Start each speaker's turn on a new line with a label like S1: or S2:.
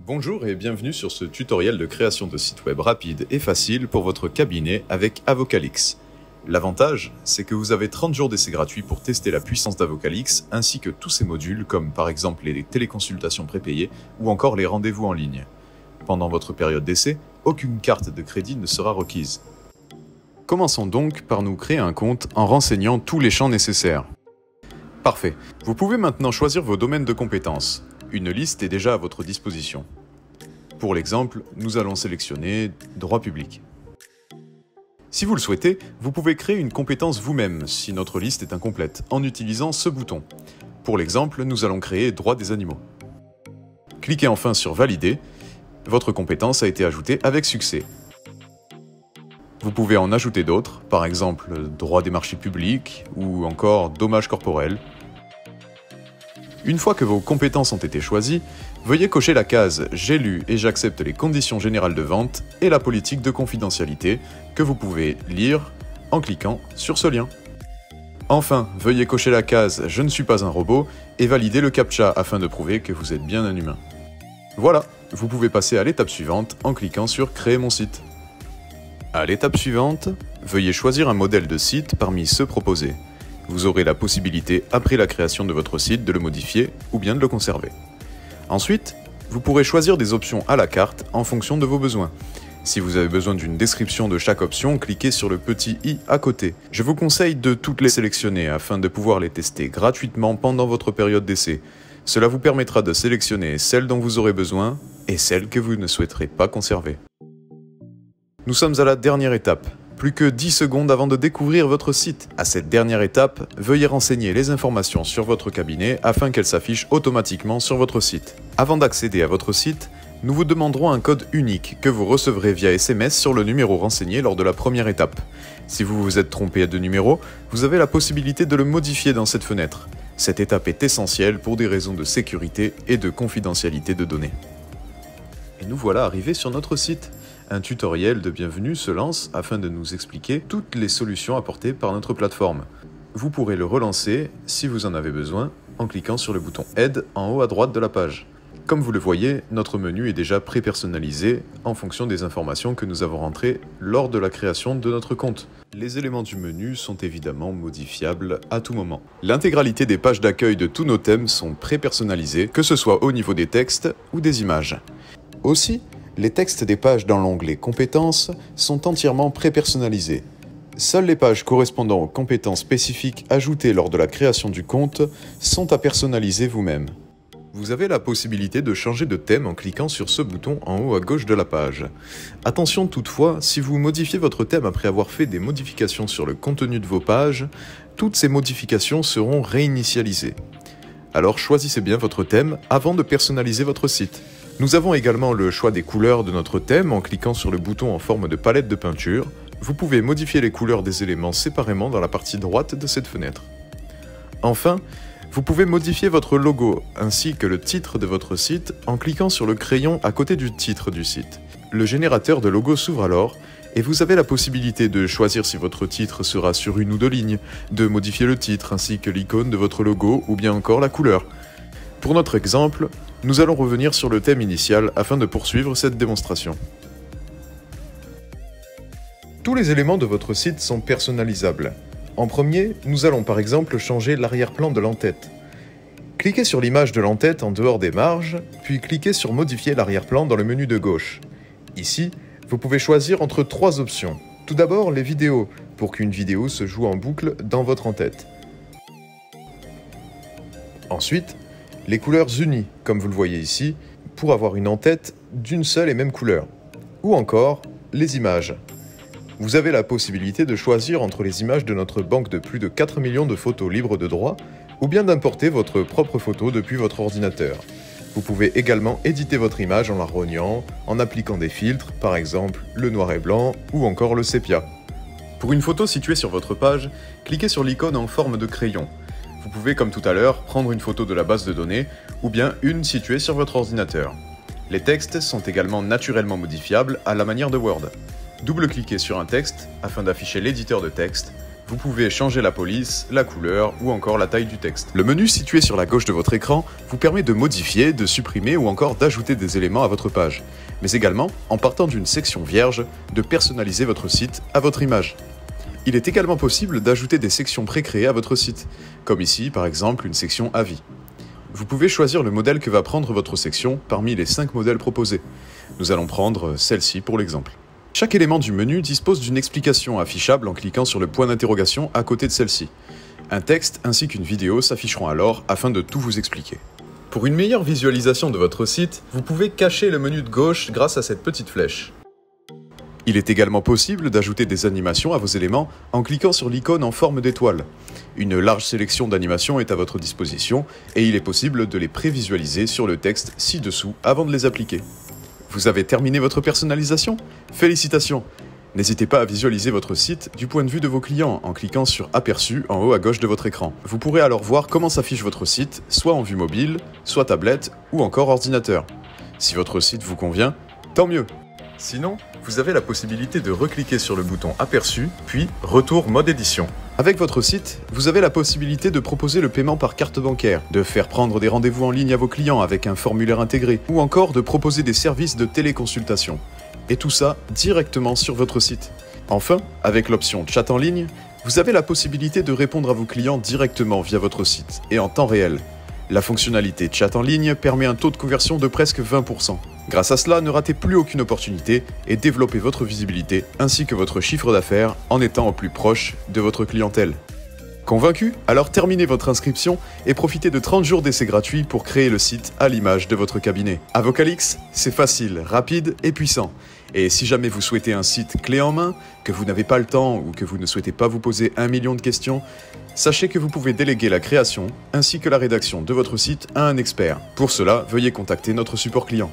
S1: Bonjour et bienvenue sur ce tutoriel de création de site web rapide et facile pour votre cabinet avec Avocalix. L'avantage, c'est que vous avez 30 jours d'essai gratuit pour tester la puissance d'Avocalix ainsi que tous ses modules comme par exemple les téléconsultations prépayées ou encore les rendez-vous en ligne. Pendant votre période d'essai, aucune carte de crédit ne sera requise. Commençons donc par nous créer un compte en renseignant tous les champs nécessaires. Parfait, vous pouvez maintenant choisir vos domaines de compétences. Une liste est déjà à votre disposition. Pour l'exemple, nous allons sélectionner « Droit public ». Si vous le souhaitez, vous pouvez créer une compétence vous-même si notre liste est incomplète, en utilisant ce bouton. Pour l'exemple, nous allons créer « Droit des animaux ». Cliquez enfin sur « Valider ». Votre compétence a été ajoutée avec succès. Vous pouvez en ajouter d'autres, par exemple « Droit des marchés publics » ou encore « Dommages corporels ». Une fois que vos compétences ont été choisies, veuillez cocher la case « J'ai lu et j'accepte les conditions générales de vente et la politique de confidentialité » que vous pouvez lire en cliquant sur ce lien. Enfin, veuillez cocher la case « Je ne suis pas un robot » et valider le CAPTCHA afin de prouver que vous êtes bien un humain. Voilà, vous pouvez passer à l'étape suivante en cliquant sur « Créer mon site ». À l'étape suivante, veuillez choisir un modèle de site parmi ceux proposés. Vous aurez la possibilité, après la création de votre site, de le modifier ou bien de le conserver. Ensuite, vous pourrez choisir des options à la carte en fonction de vos besoins. Si vous avez besoin d'une description de chaque option, cliquez sur le petit i à côté. Je vous conseille de toutes les sélectionner afin de pouvoir les tester gratuitement pendant votre période d'essai. Cela vous permettra de sélectionner celles dont vous aurez besoin et celles que vous ne souhaiterez pas conserver. Nous sommes à la dernière étape. Plus que 10 secondes avant de découvrir votre site. À cette dernière étape, veuillez renseigner les informations sur votre cabinet afin qu'elles s'affichent automatiquement sur votre site. Avant d'accéder à votre site, nous vous demanderons un code unique que vous recevrez via SMS sur le numéro renseigné lors de la première étape. Si vous vous êtes trompé de numéro, vous avez la possibilité de le modifier dans cette fenêtre. Cette étape est essentielle pour des raisons de sécurité et de confidentialité de données. Et nous voilà arrivés sur notre site. Un tutoriel de bienvenue se lance afin de nous expliquer toutes les solutions apportées par notre plateforme. Vous pourrez le relancer si vous en avez besoin en cliquant sur le bouton Aide en haut à droite de la page. Comme vous le voyez, notre menu est déjà pré-personnalisé en fonction des informations que nous avons rentrées lors de la création de notre compte. Les éléments du menu sont évidemment modifiables à tout moment. L'intégralité des pages d'accueil de tous nos thèmes sont pré-personnalisées, que ce soit au niveau des textes ou des images. Aussi, les textes des pages dans l'onglet « Compétences » sont entièrement pré-personnalisés. Seules les pages correspondant aux compétences spécifiques ajoutées lors de la création du compte sont à personnaliser vous-même. Vous avez la possibilité de changer de thème en cliquant sur ce bouton en haut à gauche de la page. Attention toutefois, si vous modifiez votre thème après avoir fait des modifications sur le contenu de vos pages, toutes ces modifications seront réinitialisées. Alors choisissez bien votre thème avant de personnaliser votre site. Nous avons également le choix des couleurs de notre thème en cliquant sur le bouton en forme de palette de peinture. Vous pouvez modifier les couleurs des éléments séparément dans la partie droite de cette fenêtre. Enfin, vous pouvez modifier votre logo ainsi que le titre de votre site en cliquant sur le crayon à côté du titre du site. Le générateur de logo s'ouvre alors et vous avez la possibilité de choisir si votre titre sera sur une ou deux lignes, de modifier le titre ainsi que l'icône de votre logo ou bien encore la couleur. Pour notre exemple, nous allons revenir sur le thème initial afin de poursuivre cette démonstration. Tous les éléments de votre site sont personnalisables. En premier, nous allons par exemple changer l'arrière-plan de l'entête. Cliquez sur l'image de l'entête en dehors des marges, puis cliquez sur Modifier l'arrière-plan dans le menu de gauche. Ici, vous pouvez choisir entre 3 options. Tout d'abord, les vidéos, pour qu'une vidéo se joue en boucle dans votre entête. Ensuite, les couleurs unies, comme vous le voyez ici, pour avoir une entête d'une seule et même couleur. Ou encore, les images. Vous avez la possibilité de choisir entre les images de notre banque de plus de 4 millions de photos libres de droit, ou bien d'importer votre propre photo depuis votre ordinateur. Vous pouvez également éditer votre image en la rognant, en appliquant des filtres, par exemple le noir et blanc ou encore le sépia. Pour une photo située sur votre page, cliquez sur l'icône en forme de crayon. Vous pouvez, comme tout à l'heure, prendre une photo de la base de données ou bien une située sur votre ordinateur. Les textes sont également naturellement modifiables à la manière de Word. Double-cliquez sur un texte afin d'afficher l'éditeur de texte, vous pouvez changer la police, la couleur ou encore la taille du texte. Le menu situé sur la gauche de votre écran vous permet de modifier, de supprimer ou encore d'ajouter des éléments à votre page, mais également, en partant d'une section vierge, de personnaliser votre site à votre image. Il est également possible d'ajouter des sections pré-créées à votre site, comme ici par exemple une section avis. Vous pouvez choisir le modèle que va prendre votre section parmi les 5 modèles proposés. Nous allons prendre celle-ci pour l'exemple. Chaque élément du menu dispose d'une explication affichable en cliquant sur le point d'interrogation à côté de celle-ci. Un texte ainsi qu'une vidéo s'afficheront alors afin de tout vous expliquer. Pour une meilleure visualisation de votre site, vous pouvez cacher le menu de gauche grâce à cette petite flèche. Il est également possible d'ajouter des animations à vos éléments en cliquant sur l'icône en forme d'étoile. Une large sélection d'animations est à votre disposition et il est possible de les prévisualiser sur le texte ci-dessous avant de les appliquer. Vous avez terminé votre personnalisation? Félicitations! N'hésitez pas à visualiser votre site du point de vue de vos clients en cliquant sur Aperçu en haut à gauche de votre écran. Vous pourrez alors voir comment s'affiche votre site, soit en vue mobile, soit tablette ou encore ordinateur. Si votre site vous convient, tant mieux! Sinon, vous avez la possibilité de recliquer sur le bouton Aperçu, puis Retour mode édition. Avec votre site, vous avez la possibilité de proposer le paiement par carte bancaire, de faire prendre des rendez-vous en ligne à vos clients avec un formulaire intégré, ou encore de proposer des services de téléconsultation. Et tout ça directement sur votre site. Enfin, avec l'option Chat en ligne, vous avez la possibilité de répondre à vos clients directement via votre site et en temps réel. La fonctionnalité Chat en ligne permet un taux de conversion de presque 20%. Grâce à cela, ne ratez plus aucune opportunité et développez votre visibilité ainsi que votre chiffre d'affaires en étant au plus proche de votre clientèle. Convaincu? Alors terminez votre inscription et profitez de 30 jours d'essai gratuit pour créer le site à l'image de votre cabinet. Avocalix, c'est facile, rapide et puissant. Et si jamais vous souhaitez un site clé en main, que vous n'avez pas le temps ou que vous ne souhaitez pas vous poser 1 million de questions, sachez que vous pouvez déléguer la création ainsi que la rédaction de votre site à un expert. Pour cela, veuillez contacter notre support client.